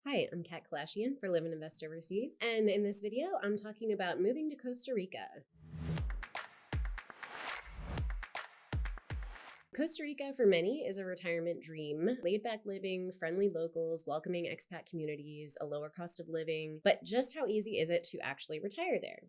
Hi, I'm Kalashian for Live and Invest Overseas, and in this video, I'm talking about moving to Costa Rica. Costa Rica, for many, is a retirement dream. Laid-back living, friendly locals, welcoming expat communities, a lower cost of living. But just how easy is it to actually retire there?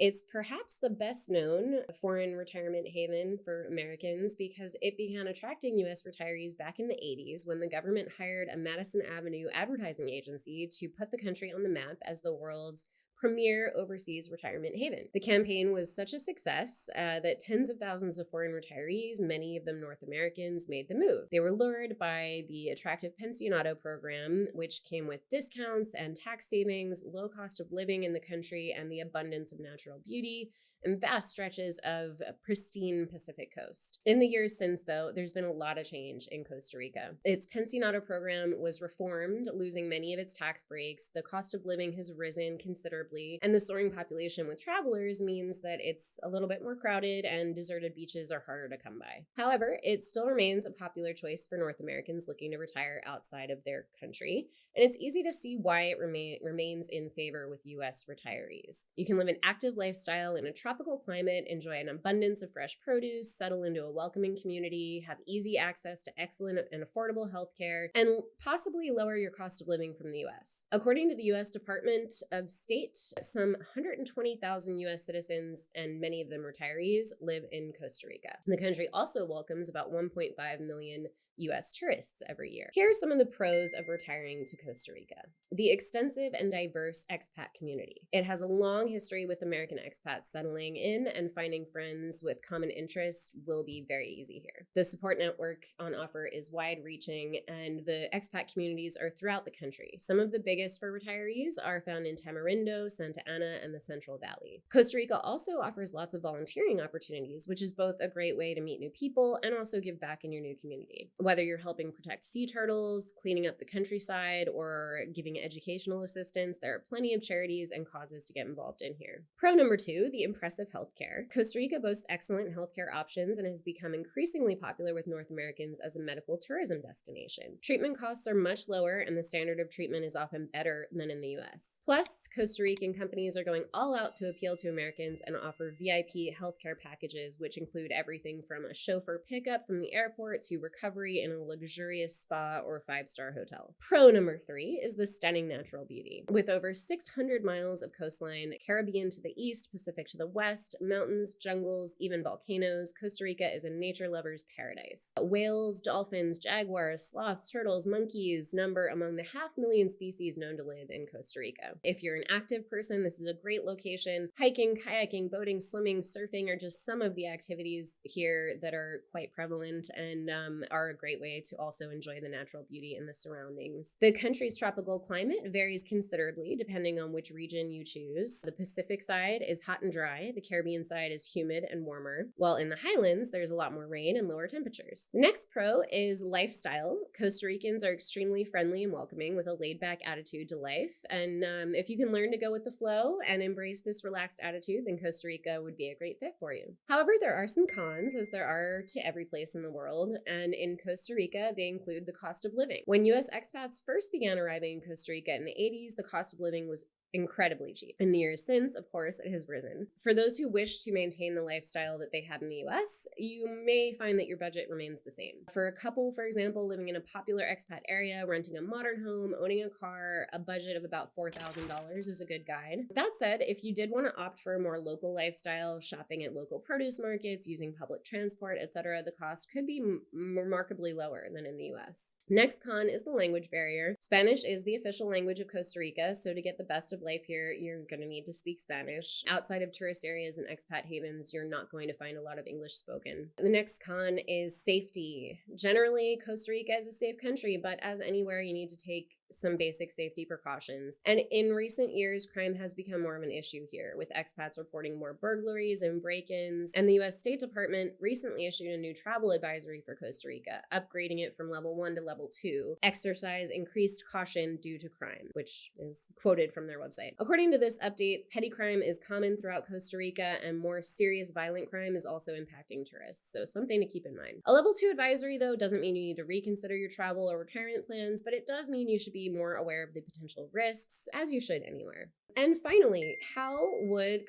It's perhaps the best known foreign retirement haven for Americans because it began attracting U.S. retirees back in the 80s when the government hired a Madison Avenue advertising agency to put the country on the map as the world's premier overseas retirement haven. The campaign was such a success that tens of thousands of foreign retirees, many of them North Americans, made the move. They were lured by the attractive pensionado program, which came with discounts and tax savings, low cost of living in the country, and the abundance of natural beauty and vast stretches of pristine Pacific coast. In the years since, though, there's been a lot of change in Costa Rica. Its pensionado program was reformed, losing many of its tax breaks. The cost of living has risen considerably, and the soaring population with travelers means that it's a little bit more crowded and deserted beaches are harder to come by. However, it still remains a popular choice for North Americans looking to retire outside of their country, and it's easy to see why it remains in favor with U.S. retirees. You can live an active lifestyle in a tropical climate, enjoy an abundance of fresh produce, settle into a welcoming community, have easy access to excellent and affordable healthcare, and possibly lower your cost of living from the U.S. According to the U.S. Department of State, some 120,000 U.S. citizens, and many of them retirees, live in Costa Rica. The country also welcomes about 1.5 million U.S. tourists every year. Here are some of the pros of retiring to Costa Rica. The extensive and diverse expat community. It has a long history with American expats settling in, and finding friends with common interests will be very easy here. The support network on offer is wide-reaching, and the expat communities are throughout the country. Some of the biggest for retirees are found in Tamarindo, Santa Ana, and the Central Valley. Costa Rica also offers lots of volunteering opportunities, which is both a great way to meet new people and also give back in your new community. Whether you're helping protect sea turtles, cleaning up the countryside, or giving educational assistance, there are plenty of charities and causes to get involved in here. Pro number 2, the impressive healthcare. Costa Rica boasts excellent healthcare options and has become increasingly popular with North Americans as a medical tourism destination. Treatment costs are much lower, and the standard of treatment is often better than in the U.S. Plus, Costa Rican companies are going all out to appeal to Americans and offer VIP healthcare packages, which include everything from a chauffeur pickup from the airport to recovery in a luxurious spa or 5-star hotel. Pro number 3 is the stunning natural beauty. With over 600 miles of coastline, Caribbean to the east, Pacific to the west, mountains, jungles, even volcanoes, Costa Rica is a nature lover's paradise. Whales, dolphins, jaguars, sloths, turtles, monkeys number among the 500,000 species known to live in Costa Rica. If you're an active person, this is a great location. Hiking, kayaking, boating, swimming, surfing are just some of the activities here that are quite prevalent and are a great way to also enjoy the natural beauty in the surroundings. The country's tropical climate varies considerably depending on which region you choose. The Pacific side is hot and dry. The Caribbean side is humid and warmer, while in the highlands, there's a lot more rain and lower temperatures. The next pro is lifestyle. Costa Ricans are extremely friendly and welcoming with a laid-back attitude to life, and if you can learn to go with the flow and embrace this relaxed attitude, then Costa Rica would be a great fit for you. However, there are some cons, as there are to every place in the world, and in Costa Rica, they include the cost of living. When U.S. expats first began arriving in Costa Rica in the 80s, the cost of living was incredibly cheap. In the years since, of course, it has risen. For those who wish to maintain the lifestyle that they had in the US, you may find that your budget remains the same. For a couple, for example, living in a popular expat area, renting a modern home, owning a car, a budget of about $4,000 is a good guide. That said, if you did want to opt for a more local lifestyle, shopping at local produce markets, using public transport, etc., the cost could be remarkably lower than in the US. Next con is the language barrier. Spanish is the official language of Costa Rica, so to get the best of life here, you're going to need to speak Spanish. Outside of tourist areas and expat havens, you're not going to find a lot of English spoken. The next con is safety. Generally, Costa Rica is a safe country, but as anywhere, you need to take some basic safety precautions. And in recent years, crime has become more of an issue here, with expats reporting more burglaries and break-ins. And the U.S. State Department recently issued a new travel advisory for Costa Rica, upgrading it from level 1 to level 2. Exercise increased caution due to crime, which is quoted from their website. According to this update, petty crime is common throughout Costa Rica, and more serious violent crime is also impacting tourists, so something to keep in mind. A level 2 advisory, though, doesn't mean you need to reconsider your travel or retirement plans, but it does mean you should be more aware of the potential risks, as you should anywhere. And finally, how would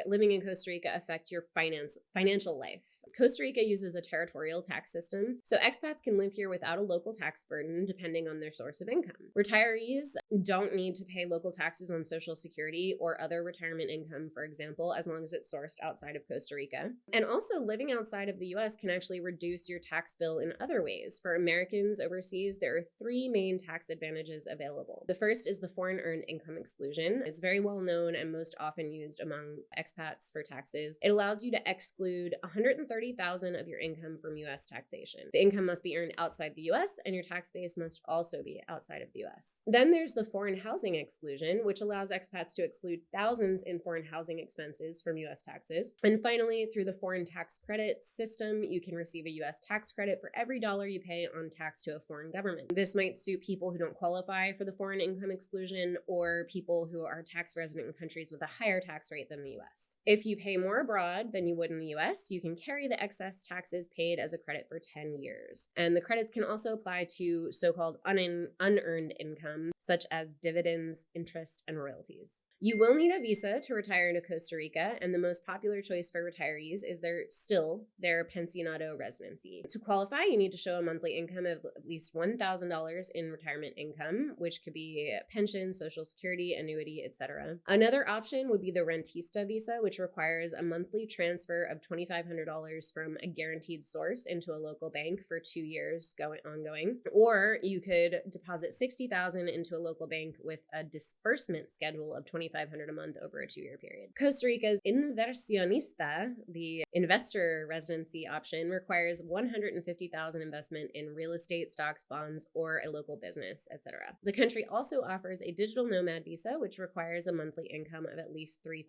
living in Costa Rica affect your financial life? Costa Rica uses a territorial tax system, so expats can live here without a local tax burden depending on their source of income. Retirees don't need to pay local taxes on Social Security or other retirement income, for example, as long as it's sourced outside of Costa Rica. And also, living outside of the US can actually reduce your tax bill in other ways. For Americans overseas, there are 3 main tax advantages available. The first is the foreign earned income exclusion. It's very well known and most often used among expats for taxes. It allows you to exclude $130,000 of your income from US taxation. The income must be earned outside the US, and your tax base must also be outside of the US. Then there's the foreign housing exclusion, which allows expats to exclude thousands in foreign housing expenses from US taxes. And finally, through the foreign tax credit system, you can receive a US tax credit for every dollar you pay on tax to a foreign government. This might suit people who don't qualify for the foreign income exclusion or people who are tax resident in countries with a higher tax rate than the US. If you pay more abroad than you would in the US, you can carry the excess taxes paid as a credit for 10 years. And the credits can also apply to so-called unearned income, such as dividends, interest, and royalties. You will need a visa to retire to Costa Rica, and the most popular choice for retirees is their pensionado residency. To qualify, you need to show a monthly income of at least $1,000 in retirement income, which could be pension, Social Security, annuity, etc. Another option would be the rentista visa, which requires a monthly transfer of $2,500 from a guaranteed source into a local bank for 2 years ongoing. Or you could deposit $60,000 into a local bank with a disbursement schedule of $2,500 a month over a 2-year period. Costa Rica's inversionista, the investor residency option, requires $150,000 investment in real estate, stocks, bonds, or a local business, etc. The country also offers a digital nomad visa, which requires a monthly income of at least $3,000.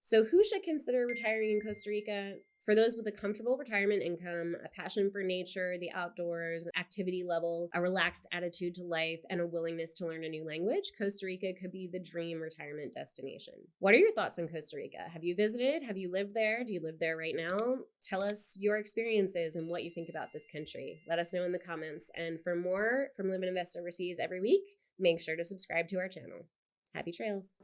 So who should consider retiring in Costa Rica? For those with a comfortable retirement income, a passion for nature, the outdoors, activity level, a relaxed attitude to life, and a willingness to learn a new language, Costa Rica could be the dream retirement destination. What are your thoughts on Costa Rica? Have you visited? Have you lived there? Do you live there right now? Tell us your experiences and what you think about this country. Let us know in the comments. And for more from Live and Invest Overseas every week, make sure to subscribe to our channel. Happy trails!